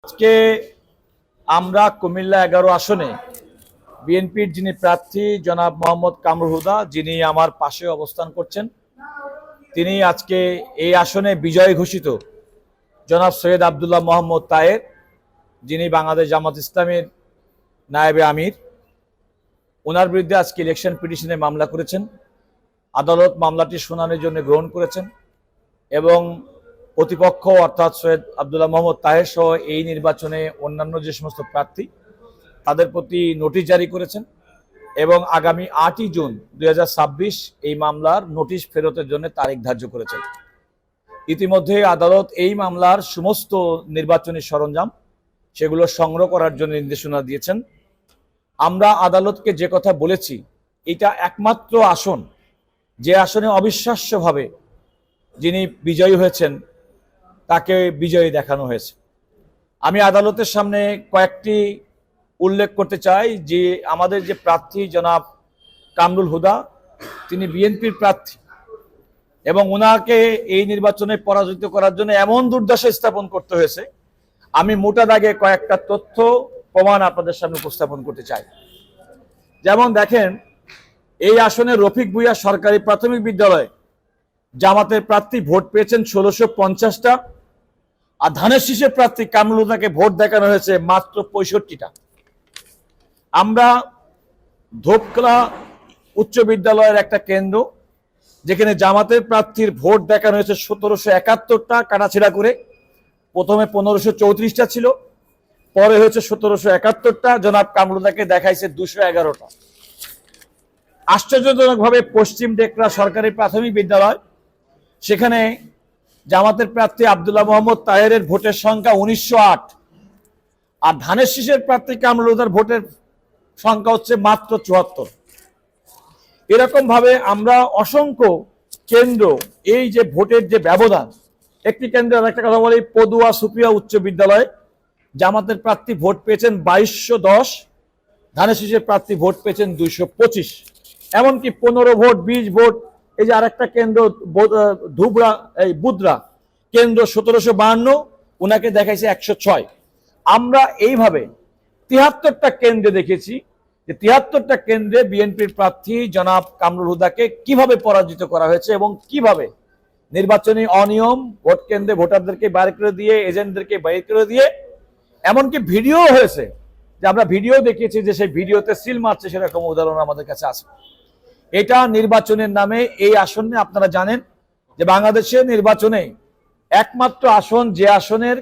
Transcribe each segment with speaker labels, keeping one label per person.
Speaker 1: আজকে আমরা কুমিল্লা 11 আসনে বিএনপির যিনি প্রার্থী জনাব মোহাম্মদ কামরুল হুদা, যিনি আমার পাশে অবস্থান করছেন, তিনি আজকে এই আসনে বিজয়ী ঘোষিত জনাব সৈয়দ আব্দুল্লাহ মোহাম্মদ তায়ের, যিনি বাংলাদেশ জামাত ইসলামের নায়েবে আমির। ওনার বিরুদ্ধে আজকে ইলেকশন পিটিশনে মামলা করেছেন। আদালত মামলাটি শুনানির জন্য গ্রহণ করেছেন এবং প্রতিপক্ষ অর্থাৎ সৈয়দ আব্দুল্লাহ মোহাম্মদ তাহের সহ এই নির্বাচনে অন্যান্য যে সমস্ত প্রার্থী তাদের প্রতি নোটিশ জারি করেছেন এবং আগামী 8ই জুন 2026 এই মামলার নোটিশ ফেরতের জন্য তারিখ ধার্য করেছেন। ইতিমধ্যে আদালত এই মামলার সমস্ত নির্বাচনী সরঞ্জাম সেগুলো সংগ্রহ করার জন্য নির্দেশনা দিয়েছেন। আমরা আদালতকে যে কথা বলেছি, এটা একমাত্র আসন যে আসনে অবিশ্বাস্যভাবে যিনি বিজয়ী হয়েছেন তাকে বিজয়ী দেখানো হয়েছে। আমি আদালতের সামনে কয়েকটি উল্লেখ করতে চাই যে আমাদের যে প্রার্থী জনাব কামরুল হুদা, তিনি বিএনপির প্রার্থী এবং ওনাকে এই নির্বাচনে পরাজিত করার জন্য এমন দুর্দশা স্থাপন করতে হয়েছে। আমি মোটা দাগে কয়েকটা তথ্য প্রমাণ আপনাদের সামনে উপস্থাপন করতে চাই। যেমন দেখেন, এই আসনে রফিক ভুইয়া সরকারি প্রাথমিক বিদ্যালয়ে জামাতের প্রার্থী ভোট পেয়েছেন 1650টা, আর ধানের শীষের প্রার্থী কামরুল হুদাকে ভোট দেখানো হয়েছে মাত্র 65টা। আমরা ধোপখোলা উচ্চ বিদ্যালয়ের একটা কেন্দ্র, যেখানে জামাতের প্রার্থীর ভোট দেখানো হয়েছে 1771টা কাটাছেড়া করে। প্রথমে 1534টা ছিল, পরে হয়েছে 1771টা। জনাব কামরুল হুদাকে দেখাইছে 211টা। আশ্চর্যজনকভাবে পশ্চিম ডেকরা সরকারি প্রাথমিক বিদ্যালয়, সেখানে জামাতের প্রার্থী আব্দুল্লাহ মোহাম্মদ তাহেরের ভোটের সংখ্যা 1908, আর ধানের শীষের প্রার্থী কামরুল হুদার ভোটের সংখ্যা হচ্ছে মাত্র 74। এরকম ভাবে আমরা অসংখ্য কেন্দ্র, এই যে ভোটের যে ব্যবধান, একটি কেন্দ্রের একটা কথা বলি, পদুয়া সুপ্রিয়া উচ্চ বিদ্যালয়ে জামাতের প্রার্থী ভোট পেয়েছেন 2210, ধানের শীষের প্রার্থী ভোট পেয়েছেন 225। এমনকি 15 ভোট 20 ভোট, এই যে আরেকটা কেন্দ্র ধুবড়া এই বুদরা কেন্দ্র 1752, ওনাকে দেখাইছে 106। আমরা এইভাবে 73টা কেন্দ্রে দেখেছি যে 73টা কেন্দ্রে বিএনপির প্রার্থী জনাব কামরুল হুদাকে কিভাবে পরাজিত করা হয়েছে এবং কিভাবে নির্বাচনী অনিয়ম, ভোট কেন্দ্রে ভোটারদেরকে বাইর করে দিয়ে, এজেন্টদেরকে বাইর করে দিয়ে, এমনকি ভিডিও হয়েছে যে আমরা ভিডিও দেখিয়েছি যে সেই ভিডিওতে সিল মারছে, সেরকম উদাহরণ আমাদের কাছে আছে। এটা নির্বাচনের নামে এই আসনে আপনারা জানেন যে বাংলাদেশের নির্বাচনে একমাত্র আসন যে আসনের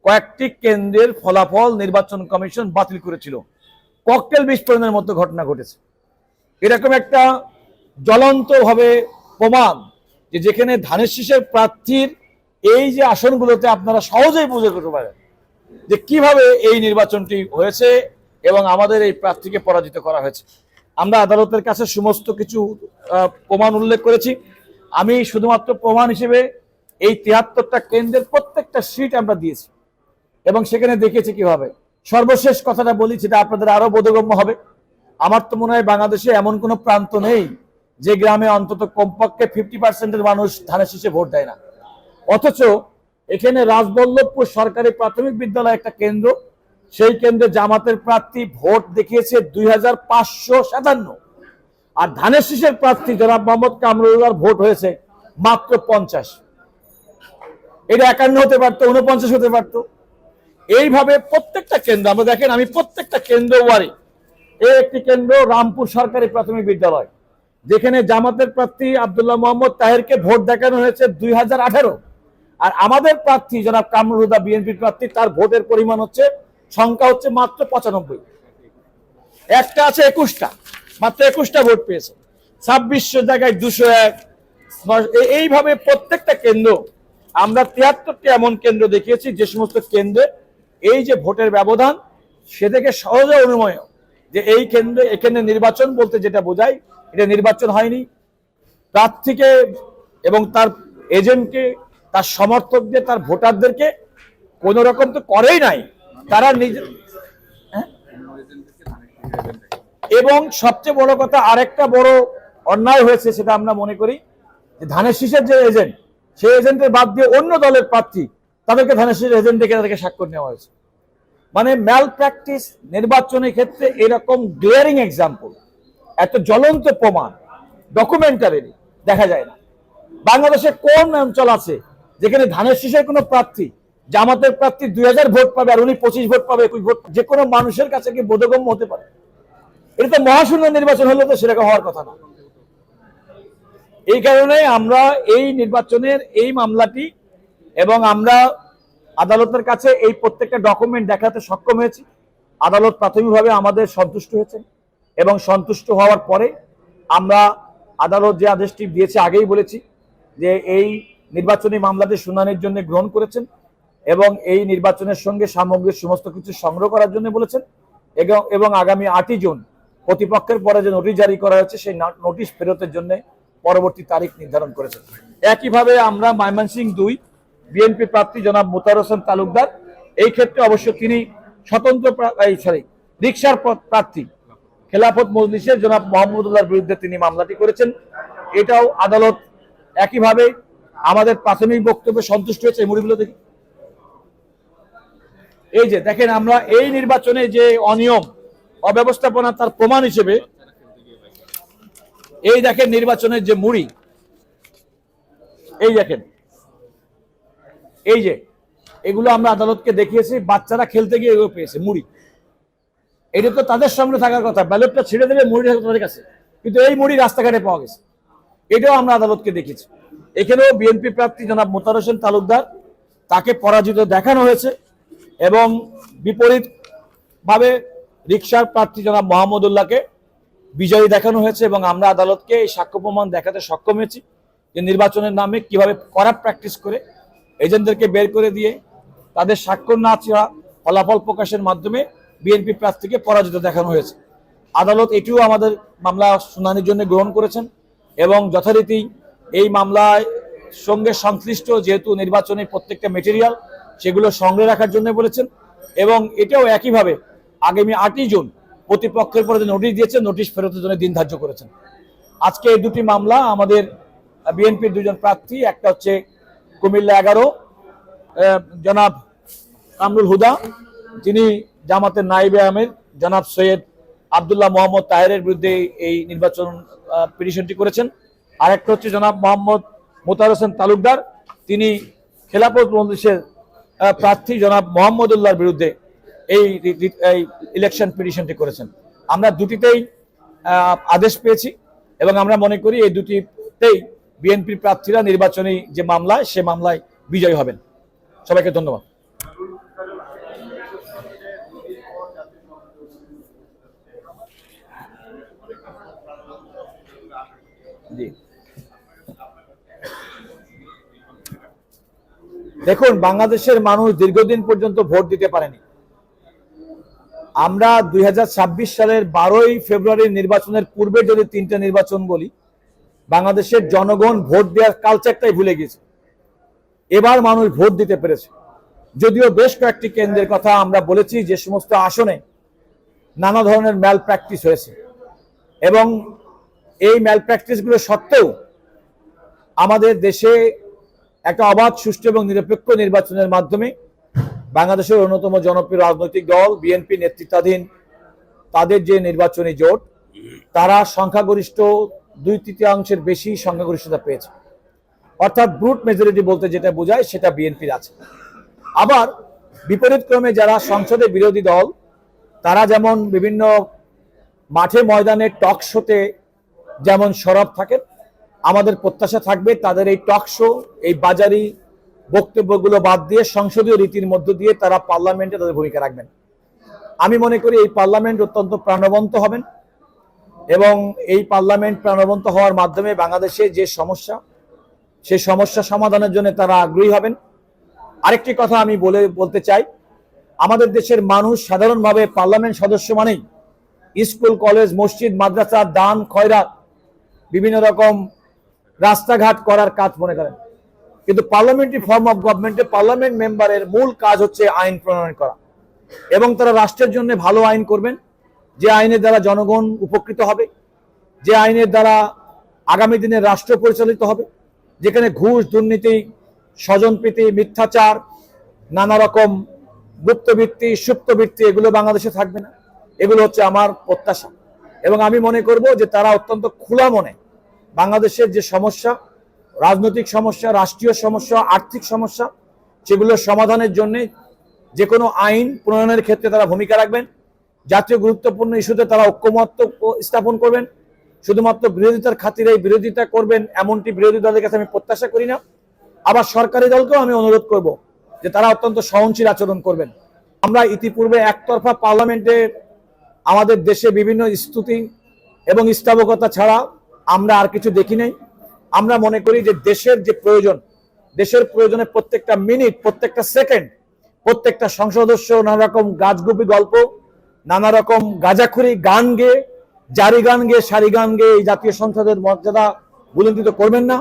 Speaker 1: কয়েকটি কেন্দ্রের ফলাফল নির্বাচন কমিশন বাতিল করেছিল, ককটেল বিস্ফোরণের মতো ঘটনা ঘটেছে। এরকম একটা জ্বলন্ত ভাবে প্রমাণ যে যেখানে ধানের শীষের প্রার্থীর এই যে আসনগুলোতে আপনারা সহজেই বুঝে করতে পারেন যে কিভাবে এই নির্বাচনটি হয়েছে এবং আমাদের এই প্রার্থীকে পরাজিত করা হয়েছে। আমরা আদালতের কাছে সমস্ত কিছু প্রমাণ উল্লেখ করেছি। আমি শুধুমাত্র প্রমাণ হিসেবে এই 73টা কেন্দ্রের প্রত্যেকটা সিট আমরা দিয়েছি এবং সেখানে দেখেছি কিভাবে। সর্বশেষ কথাটা বলি, সেটা আপনাদের আরো বোধগম্য হবে। আমার তো মনে হয় বাংলাদেশে এমন কোনো প্রান্ত নেই যে গ্রামে অন্তত কমপক্ষে 50%-এর মানুষ ধানের শীষে ভোট দেয় না। অথচ এখানে রাজবল্লভপুর সরকারি প্রাথমিক বিদ্যালয় একটা কেন্দ্র, সেই কেন্দ্রে জামাতের প্রার্থী ভোট দেখিয়েছে 2557, আর ধানের শীষের প্রার্থী জনাব মোহাম্মদ কামরুল হুদার ভোট হয়েছে মাত্র 50। এটা 51 হতে পারতো, 49 হতে পারতো। এইভাবে প্রত্যেকটা কেন্দ্র আমরা দেখেন, আমি প্রত্যেকটা কেন্দ্র ওয়ারি। এই একটি কেন্দ্র রামপুর সরকারি প্রাথমিক বিদ্যালয়, যেখানে জামাতের প্রার্থী আব্দুল্লাহ মোহাম্মদ তাহেরকে ভোট দেখানো হয়েছে 2018, আর আমাদের প্রার্থী জনাব কামরুল হুদা বিএনপির প্রার্থী, তার ভোটের পরিমাণ হচ্ছে, সংখ্যা হচ্ছে মাত্র 95। একটা আছে 21টা, মাত্র 21টা ভোট পেয়েছে। 2600 জায়গায় 201। এইভাবে প্রত্যেকটা কেন্দ্র আমরা 73টি এমন কেন্দ্র দেখিয়েছি যে সমস্ত কেন্দ্রে এই যে ভোটের ব্যবধান, সে থেকে সহজে অনুমেয় যে এই কেন্দ্রে, এখানে নির্বাচন বলতে যেটা বোঝায়, এটা নির্বাচন হয়নি। প্রার্থীকে এবং তার এজেন্টকে, তার সমর্থকদের, তার ভোটারদেরকে কোন রকম তো করেই নাই তারা নিজে। এবং সবচেয়ে বড় কথা, আরেকটা বড় অন্যায় হয়েছে, সেটা আমরা মনে করি যে ধানের শীষের যে এজেন্ট, সেই এজেন্টের বাদ দিয়ে অন্য দলের প্রার্থী, তাদেরকে ধানের শীষের এজেন্ট ডেকে তাদেরকে স্বাক্ষর নেওয়া হয়েছে। মানে ম্যাল প্র্যাকটিস নির্বাচনের ক্ষেত্রে এরকম গ্লেয়ারিং এক্সাম্পল, এত জ্বলন্ত প্রমাণ ডকুমেন্টারি দেখা যায় না। বাংলাদেশে কোন অঞ্চল আছে যেখানে ধানের শীষের কোনো প্রার্থী জামাতের প্রার্থী 2000 ভোট পাবে আর উনি 25 ভোট পাবে, 21 ভোট, যে কোনো মানুষের কাছে কি বোধগম্য হতে পারে? এটা তো মহাশূন্য নির্বাচন হলে তো সেরকম হওয়ার কথা না। এই কারণে আমরা এই নির্বাচনের এই মামলাটি এবং আমরা আদালতের কাছে এই প্রত্যেকটা ডকুমেন্ট দেখাতে সক্ষম হয়েছি। আদালত প্রাথমিকভাবে আমাদের সন্তুষ্ট হয়েছেন এবং সন্তুষ্ট হওয়ার পরে আমরা আদালত যে আদেশটি দিয়েছে আগেই বলেছি যে এই নির্বাচনী মামলাটি শুনানির জন্য গ্রহণ করেছেন এবং এই নির্বাচনের সঙ্গে সামগ্রিক সমস্ত কিছু সংগ্রহ করার জন্য বলেছেন এবং আগামী 8ই জুন প্রতিপক্ষের পরে যে নোটিশ জারি করা হয়েছে সেই নোটিশ ফেরতের জন্য পরবর্তী তারিখ নির্ধারণ করেছেন। একইভাবে আমরা ময়মনসিংহ 2 বিএনপি প্রার্থী জনাব মোতাহার হোসেন তালুকদার, এই ক্ষেত্রে অবশ্য তিনি স্বতন্ত্র রিকশার প্রার্থী খেলাফত মজলিসের জনাব মোহাম্মদুল্লাহর বিরুদ্ধে তিনি মামলাটি করেছেন। এটাও আদালত একইভাবে আমাদের প্রাথমিক বক্তব্যে সন্তুষ্ট হয়েছে। এই মুড়িগুলো দেখি, এই যে দেখেন আমরা এই নির্বাচনে যে অনিয়ম অব্যবস্থাপনা তার প্রমাণ হিসেবে এই দেখেন নির্বাচনের যে মুড়ি, এই দেখেন, এই যে এগুলো আমরা আদালতকে দেখিয়েছি, বাচ্চারা খেলতে গিয়ে এগুলো পেয়েছে মুড়ি। এটা তো তাদের সামনে থাকার কথা, ব্যালটটা ছেড়ে দেবে মুড়ি তাদের কাছে, কিন্তু এই মুড়ি রাস্তাঘাটে পাওয়া গেছে। এটাও আমরা আদালতকে দেখেছি। এখানেও বিএনপি প্রার্থী জনাব মোতাহার হোসেন তালুকদার, তাকে পরাজিত দেখানো হয়েছে এবং বিপরীত ভাবে রিকশার প্রার্থী জনাব মোহাম্মদুল্লাহকে বিজয়ী দেখানো হয়েছে এবং আমরা আদালতকে এই সাক্ষ্য প্রমাণ দেখাতে সক্ষম হয়েছি যে নির্বাচনের নামে কিভাবে করাপ্ট প্র্যাকটিস করে এজেন্টদেরকে বের করে দিয়ে তাদের স্বাক্ষর না চাওয়া ফলাফল প্রকাশের মাধ্যমে বিএনপি প্রার্থীকে পরাজিত দেখানো হয়েছে। আদালত এটিও আমাদের মামলা শুনানির জন্য গ্রহণ করেছেন এবং যথারীতি এই মামলায় সঙ্গে সংশ্লিষ্ট যেহেতু নির্বাচনী প্রত্যেকটা মেটেরিয়াল সেগুলো সংগ্রহে রাখার জন্য বলেছেন এবং এটাও একইভাবে আগামী 8ই জুন প্রতিপক্ষের পরে যে নোটিশ দিয়েছে নোটিশ ফেরতের জন্য দিন ধার্য করেছেন। আজকে এই দুটি মামলা আমাদের বিএনপির দুজন প্রার্থী, একটা হচ্ছে কুমিল্লা 11 জনাব কামরুল হুদা, যিনি জামাতের নায়েবে আমির জনাব সৈয়দ আব্দুল্লাহ মোহাম্মদ তাহেরের বিরুদ্ধে এই নির্বাচন পিটিশনটি করেছেন। আর একটা হচ্ছে জনাব মোহাম্মদ মোতাহার হোসেন তালুকদার, তিনি খেলাফত মজলিসের প্রার্থী জনাব মোহাম্মদুল্লাহর বিরুদ্ধে এই ইলেকশন পিটিশনটি করেছেন। আমরা দুটিতেই আদেশ পেয়েছি এবং আমরা মনে করি এই দুটিতেই বিএনপির প্রার্থীরা নির্বাচনী যে মামলায় সে মামলায় বিজয়ী হবেন। সবাইকে ধন্যবাদ। জি, দেখুন বাংলাদেশের মানুষ দীর্ঘদিন পর্যন্ত ভোট দিতে পারেনি। আমরা 2026 সালের 12ই ফেব্রুয়ারির নির্বাচনের পূর্বে যদি 3টা নির্বাচন বলি, বাংলাদেশের জনগণ ভোট দেওয়ার কালচারটাই ভুলে গেছে। এবার মানুষ ভোট দিতে পেরেছে, যদিও বেশ কয়েকটি কেন্দ্রের কথা আমরা বলেছি যে সমস্ত আসনে নানা ধরনের ম্যাল প্র্যাকটিস হয়েছে এবং এই ম্যাল প্র্যাকটিসগুলো সত্ত্বেও আমাদের দেশে একটা অবাধ, সুষ্ঠু এবং নিরপেক্ষ নির্বাচনের মাধ্যমে বাংলাদেশের অন্যতম জনপ্রিয় রাজনৈতিক দল বিএনপি নেতৃত্বাধীন তাদের যে নির্বাচনী জোট, তারা সংখ্যাগরিষ্ঠ 2/3 বেশি সংখ্যাগরিষ্ঠতা পেয়েছে, অর্থাৎ ব্রুট মেজরিটি বলতে যেটা বোঝায় সেটা বিএনপির আছে। আবার বিপরীত ক্রমে যারা সংসদে বিরোধী দল, তারা যেমন বিভিন্ন মাঠে ময়দানে টক শোতে যেমন সরব থাকেন, আমাদের প্রত্যাশা থাকবে তাদের এই টক শো, এই বাজারি বক্তব্যগুলো বাদ দিয়ে সংসদীয় রীতির মধ্য দিয়ে তারা পার্লামেন্টে তাদের ভূমিকা রাখবেন। আমি মনে করি এই পার্লামেন্ট অত্যন্ত প্রাণবন্ত হবেন এবং এই পার্লামেন্ট প্রাণবন্ত হওয়ার মাধ্যমে বাংলাদেশে যে সমস্যা, সেই সমস্যা সমাধানের জন্য তারা আগ্রহী হবেন। আরেকটি কথা আমি বলতে চাই, আমাদের দেশের মানুষ সাধারণভাবে পার্লামেন্ট সদস্য মানেই স্কুল, কলেজ, মসজিদ, মাদ্রাসা, দান, খয়রাত, বিভিন্ন রকম রাস্তাঘাট করার কাজ মনে করেন, কিন্তু পার্লামেন্টারি ফর্ম অফ গভর্নমেন্টে পার্লামেন্ট মেম্বারের মূল কাজ হচ্ছে আইন প্রণয়ন করা এবং তারা রাষ্ট্রের জন্য ভালো আইন করবেন, যে আইনের দ্বারা জনগণ উপকৃত হবে, যে আইনের দ্বারা আগামী দিনে রাষ্ট্র পরিচালিত হবে, যেখানে ঘুষ, দুর্নীতি, স্বজনপ্রীতি, মিথ্যাচার, নানা রকম গুপ্তবৃত্তি, সুপ্তবৃত্তি এগুলো বাংলাদেশে থাকবে না। এগুলো হচ্ছে আমার প্রত্যাশা, এবং আমি মনে করব যে তারা অত্যন্ত খোলা মনে বাংলাদেশের যে সমস্যা, রাজনৈতিক সমস্যা, রাষ্ট্রীয় সমস্যা, আর্থিক সমস্যা, সেগুলোর সমাধানের জন্য যে কোনো আইন প্রণয়নের ক্ষেত্রে তারা ভূমিকা রাখবেন। জাতীয় গুরুত্বপূর্ণ ইস্যুতে তারা ঐক্যমত্য স্থাপন করবেন। শুধুমাত্র বিরোধিতার খাতিরে বিরোধিতা করবেন এমনটি বিরোধী দলের কাছে আমি প্রত্যাশা করি না। আবার সরকারি দলকেও আমি অনুরোধ করব যে তারা অত্যন্ত সহনশীল আচরণ করবেন। আমরা ইতিপূর্বে একতরফা পার্লামেন্টে আমাদের দেশে বিভিন্ন স্তুতি এবং স্থাবকতা ছাড়া আমরা আর কিছু দেখি নাই। আমরা মনে করি যে দেশের যে প্রয়োজন, দেশের প্রয়োজনে প্রত্যেকটা মিনিট, প্রত্যেকটা সেকেন্ড, প্রত্যেকটা সংসদ সদস্য নানা রকম গাছগুপি গল্প, নানা রকম গাঁজাখুরি গান গেয়ে, জারি গান গেয়ে, সারি গান গেয়ে এই জাতীয় সংসদের মর্যাদা বুলন্দিত করবেন না।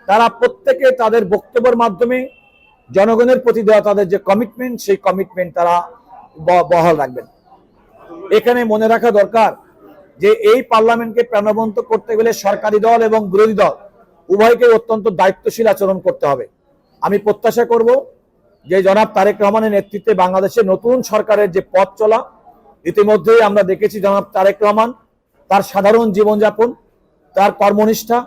Speaker 1: তারা প্রত্যেকে তাদের বক্তব্যের মাধ্যমে জনগণের প্রতি দেওয়া তাদের যে কমিটমেন্ট, সেই কমিটমেন্ট তারা বহাল রাখবেন। এখানে মনে রাখা দরকার যে এই পার্লামেন্টকে প্রাণবন্ত করতে গেলে সরকারি দল এবং বিরোধী দল উভয়কে অত্যন্ত দায়িত্বশীল আচরণ করতে হবে। আমি প্রত্যাশা করব যে জনাব তারেক রহমানের নেতৃত্বে বাংলাদেশের নতুন সরকারের যে পথ চলা, ইতিমধ্যেই আমরা দেখেছি জনাব তারেক রহমান তার সাধারণ জীবনযাপন, তার কর্মনিষ্ঠা,